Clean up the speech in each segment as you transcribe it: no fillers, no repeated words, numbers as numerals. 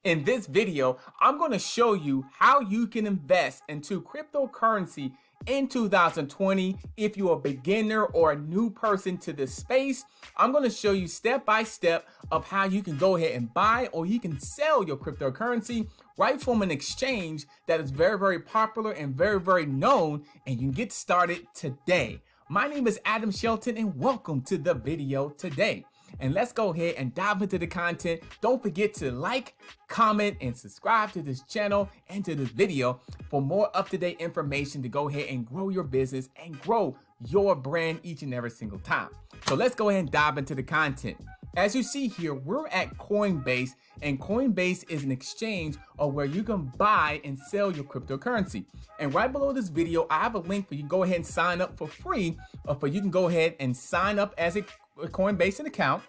In this video, I'm going to show you how you can invest into cryptocurrency in 2020. If you're a beginner or a new person to this space, I'm going to show you step by step of how you can go ahead and buy or you can sell your cryptocurrency right from an exchange that is very, very popular and very, very known, and you can get started today. My name is Adam Shelton and welcome to the video today. And let's go ahead and dive into the content. Don't forget to like, comment, and subscribe to this channel and to this video for more up-to-date information to go ahead and grow your business and grow your brand each and every single time. So let's go ahead and dive into the content. As you see here, we're at Coinbase, and Coinbase is an exchange where you can buy and sell your cryptocurrency. And right below this video, I have a link for you to go ahead and sign up for free, for you can go ahead and sign up as a Coinbase account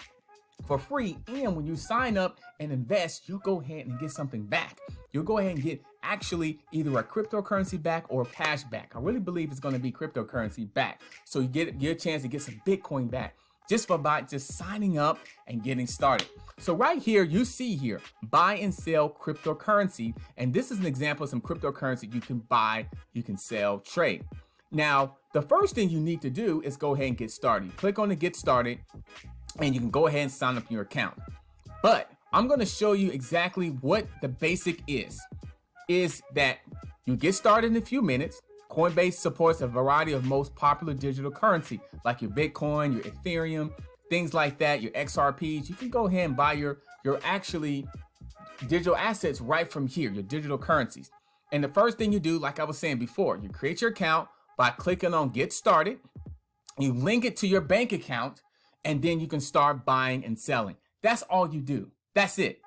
for free. And when you sign up and invest, you'll go ahead and get something back. You'll go ahead and get actually either a cryptocurrency back or cash back. I really believe it's going to be cryptocurrency back. So you get a chance to get some Bitcoin back just for just signing up and getting started. So right here, you see here, buy and sell cryptocurrency. And this is an example of some cryptocurrency you can buy, you can sell, trade. Now, the first thing you need to do is go ahead and get started. Click on the get started and you can go ahead and sign up your account. But I'm going to show you exactly what the basic is that you get started in a few minutes. Coinbase supports a variety of most popular digital currency like your Bitcoin, your Ethereum, things like that, your XRPs. You can go ahead and buy your actually digital assets right from here, your digital currencies. And the first thing you do, like I was saying before, you create your account by clicking on get started. You link it to your bank account, and then you can start buying and selling. That's all you do. That's it.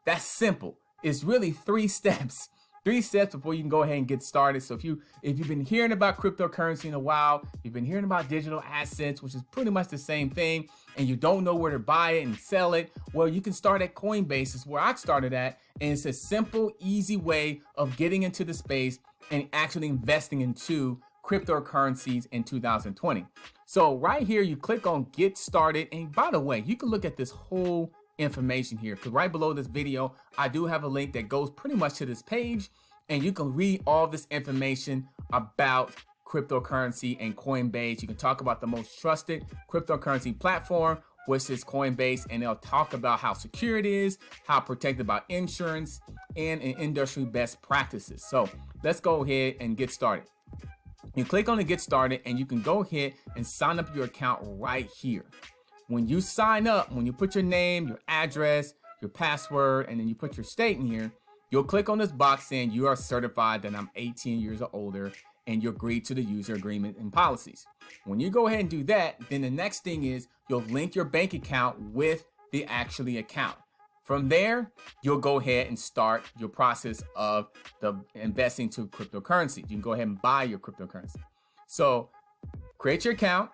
That's simple. It's really three steps before you can go ahead and get started. So if you've been hearing about cryptocurrency in a while, you've been hearing about digital assets, which is pretty much the same thing, and you don't know where to buy it and sell it, well, you can start at Coinbase. Is where I started at, and it's a simple, easy way of getting into the space and actually investing into cryptocurrencies in 2020. So right here, you click on get started. And by the way, you can look at this whole information here, because right below this video, I do have a link that goes pretty much to this page, and you can read all this information about cryptocurrency and Coinbase. You can talk about the most trusted cryptocurrency platform, which is Coinbase, and they'll talk about how secure it is, how protected by insurance, and industry best practices. So let's go ahead and get started. You click on the get started, and you can go ahead and sign up your account right here. When you sign up, when you put your name, your address, your password, and then you put your state in here, you'll click on this box saying you are certified that I'm 18 years or older, and you agree to the user agreement and policies. When you go ahead and do that, then the next thing is you'll link your bank account with the actually account. From there, you'll go ahead and start your process of the investing to cryptocurrency. You can go ahead and buy your cryptocurrency. So create your account,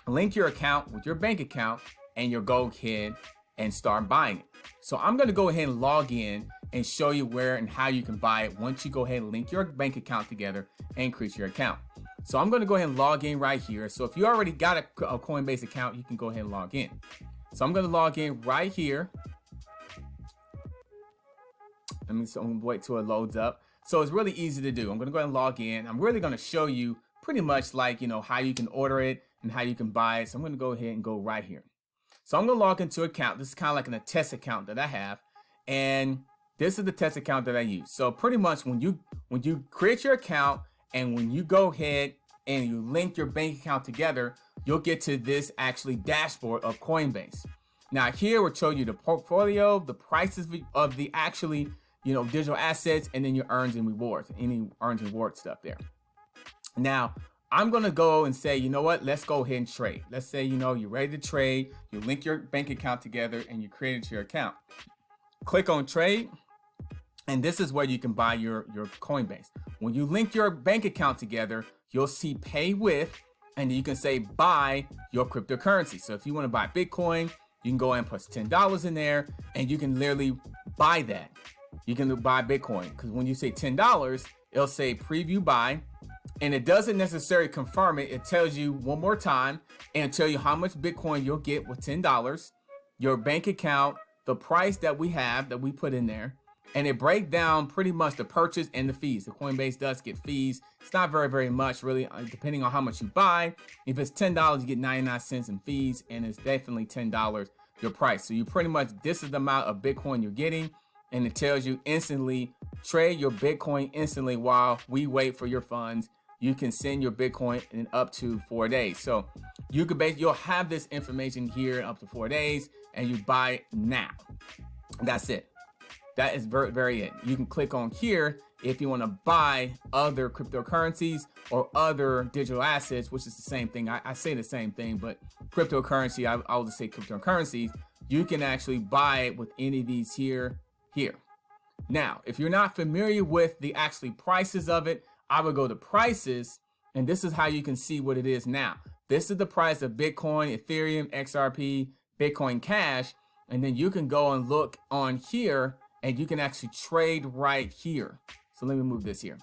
link your account with your bank account, and you'll go ahead and start buying it. So I'm going to go ahead and log in and show you where and how you can buy it once you go ahead and link your bank account together and create your account. So I'm going to go ahead and log in right here. So if you already got a Coinbase account, you can go ahead and log in. So I'm going to log in right here. I'm going to wait till it loads up. So it's really easy to do. I'm going to go ahead and log in. I'm really going to show you pretty much like, how you can order it and how you can buy it. So I'm going to go ahead and go right here. So I'm going to log into an account. This is kind of like a test account that I have. And this is the test account that I use. So pretty much when you create your account and when you go ahead and you link your bank account together, you'll get to this actually dashboard of Coinbase. Now here we'll show you the portfolio, the prices of the actually, digital assets, and then your earns and rewards, any earns and reward stuff there. Now, I'm going to go and say, you know what, let's go ahead and trade. Let's say, you're ready to trade, you link your bank account together and you created your account. Click on trade, and this is where you can buy your Coinbase. When you link your bank account together, you'll see pay with, and you can say buy your cryptocurrency. So if you want to buy Bitcoin, you can go and put $10 in there, and you can literally buy that. You can buy Bitcoin, because when you say $10, it'll say preview buy, and it doesn't necessarily confirm it. It tells you one more time and tell you how much Bitcoin you'll get with $10, your bank account, the price that we put in there, and it breaks down pretty much the purchase and the fees. The Coinbase does get fees. It's not very much, really, depending on how much you buy. If it's $10, you get 99 cents in fees, and it's definitely $10 your price. So you pretty much, this is the amount of Bitcoin you're getting, and it tells you instantly, trade your Bitcoin instantly while we wait for your funds. You can send your Bitcoin in up to 4 days. So you could you'll have this information here in up to 4 days, and you buy it now. That's it. That is very it. You can click on here if you want to buy other cryptocurrencies or other digital assets, which is the same thing. I say the same thing, but cryptocurrency, I'll just say cryptocurrencies. You can actually buy it with any of these here. Now, if you're not familiar with the actually prices of it, I would go to prices, and this is how you can see what it is now. This is the price of Bitcoin, Ethereum, XRP, Bitcoin Cash, and then you can go and look on here, and you can actually trade right here. So let me move this here.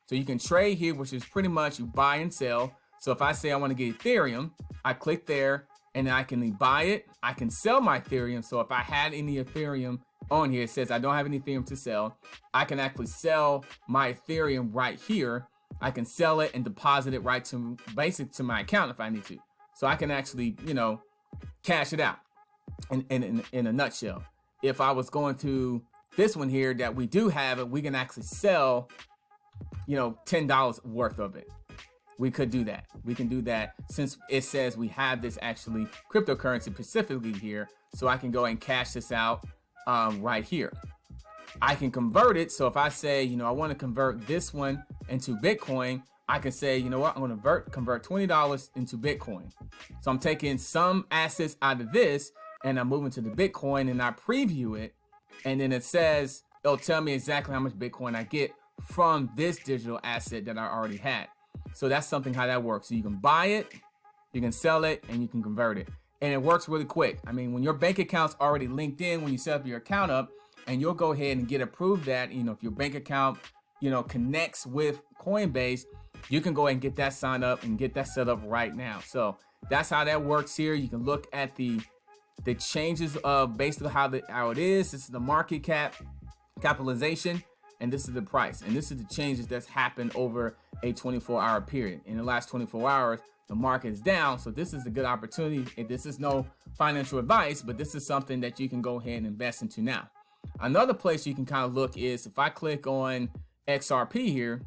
So you can trade here, which is pretty much you buy and sell. So if I say I want to get Ethereum, I click there, and I can buy it. I can sell my Ethereum. So if I had any Ethereum on here, it says I don't have any Ethereum to sell. I can actually sell my Ethereum right here. I can sell it and deposit it right to my account if I need to. So I can actually, cash it out in a nutshell. If I was going to this one here that we do have it, we can actually sell, $10 worth of it. We could do that. We can do that since it says we have this actually cryptocurrency specifically here. So I can go and cash this out right here. I can convert it. So if I say, I want to convert this one into Bitcoin, I can say, you know what, I'm going to convert $20 into Bitcoin. So I'm taking some assets out of this and I'm moving to the Bitcoin, and I preview it. And then it'll tell me exactly how much Bitcoin I get from this digital asset that I already had. So that's something how that works. So you can buy it, you can sell it, and you can convert it. And it works really quick. I mean, when your bank account's already linked in, when you set up your account up, and you'll go ahead and get approved that, if your bank account, connects with Coinbase, you can go ahead and get that signed up and get that set up right now. So that's how that works here. You can look at the changes of basically how it is. This is the market capitalization, and this is the price. And this is the changes that's happened over a 24-hour period. In the last 24 hours, the market is down. So this is a good opportunity. And this is no financial advice, but this is something that you can go ahead and invest into now. Another place you can kind of look is if I click on XRP here,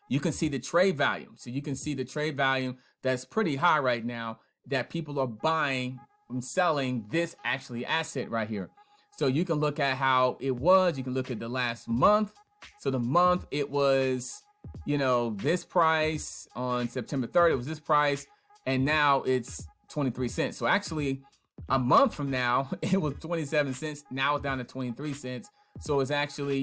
you can see the trade volume. So you can see the trade volume that's pretty high right now, that people are buying and selling this actually asset right here. So you can look at how it was. You can look at the last month. So the month it was, this price on September 3rd, it was this price, and now it's 23 cents. So actually a month from now, it was 27 cents. Now it's down to 23 cents. So it's actually,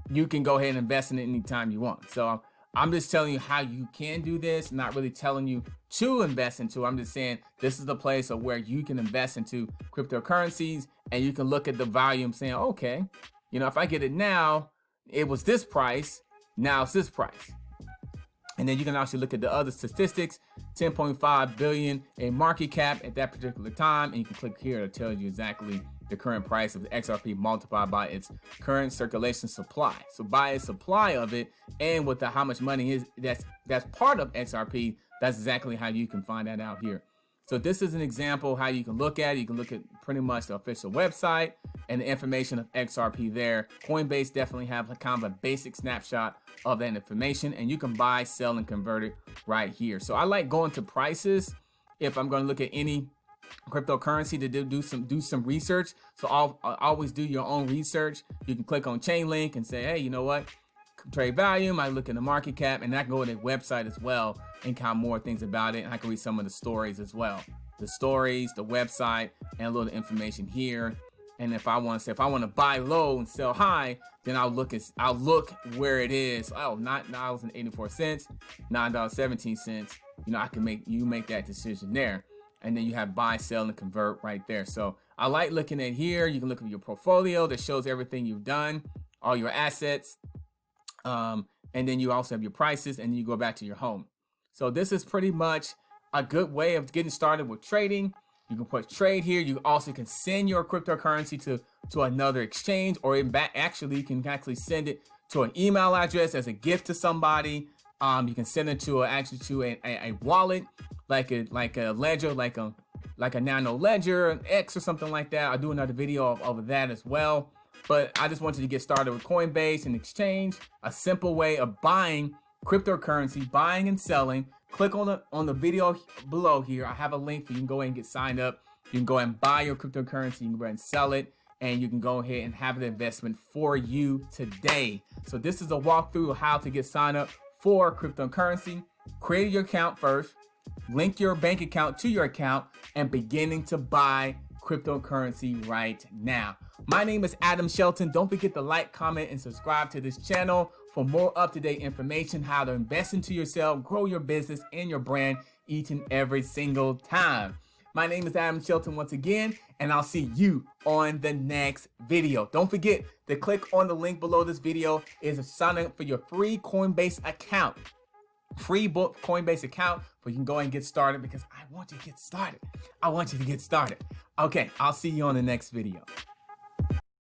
you can go ahead and invest in it anytime you want. So I'm just telling you how you can do this, not really telling you to invest into. I'm just saying this is the place of where you can invest into cryptocurrencies, and you can look at the volume saying, okay, if I get it now, it was this price, now it's this price. And then you can actually look at the other statistics, 10.5 billion in market cap at that particular time. And you can click here to tell you exactly the current price of the XRP multiplied by its current circulation supply. So by its supply of it, and with how much money is that's part of XRP, that's exactly how you can find that out here. So this is an example how you can look at it. You can look at pretty much the official website and the information of XRP there. Coinbase definitely have kind of a basic snapshot of that information, and you can buy, sell, and convert it right here. So I like going to prices if I'm going to look at any cryptocurrency to do some research. So I'll always do your own research. You can click on Chainlink and say, hey, you know what? Trade volume, I look in the market cap, and I can go to the website as well and count more things about it. And I can read some of the stories as well. The stories, the website, and a little information here. And if I want to buy low and sell high, then I'll look where it is. Oh, $9.84, $9.17. I can make that decision there. And then you have buy, sell, and convert right there. So I like looking at here. You can look at your portfolio that shows everything you've done, all your assets. And then you also have your prices, and you go back to your home. So this is pretty much a good way of getting started with trading. You can put trade here. You also can send your cryptocurrency to another exchange, or you can actually send it to an email address as a gift to somebody. You can send it to a wallet, like a ledger, like a Nano Ledger, an X or something like that. I'll do another video of that as well. But I just wanted to get started with Coinbase and exchange, a simple way of buying cryptocurrency, buying and selling. Click on the video below here. I have a link for you. You can go ahead and get signed up. You can go ahead and buy your cryptocurrency. You can go ahead and sell it, and you can go ahead and have the investment for you today. So this is a walkthrough of how to get signed up for cryptocurrency. Create your account first, link your bank account to your account, and beginning to buy cryptocurrency right now. My name is Adam Shelton. Don't forget to like, comment, and subscribe to this channel for more up-to-date information, how to invest into yourself, grow your business and your brand each and every single time. My name is Adam Shelton once again, and I'll see you on the next video. Don't forget to click on the link below this video is to sign up for your free Coinbase account. Free book Coinbase account where you can go and get started, because I want you to get started. I want you to get started. Okay, I'll see you on the next video.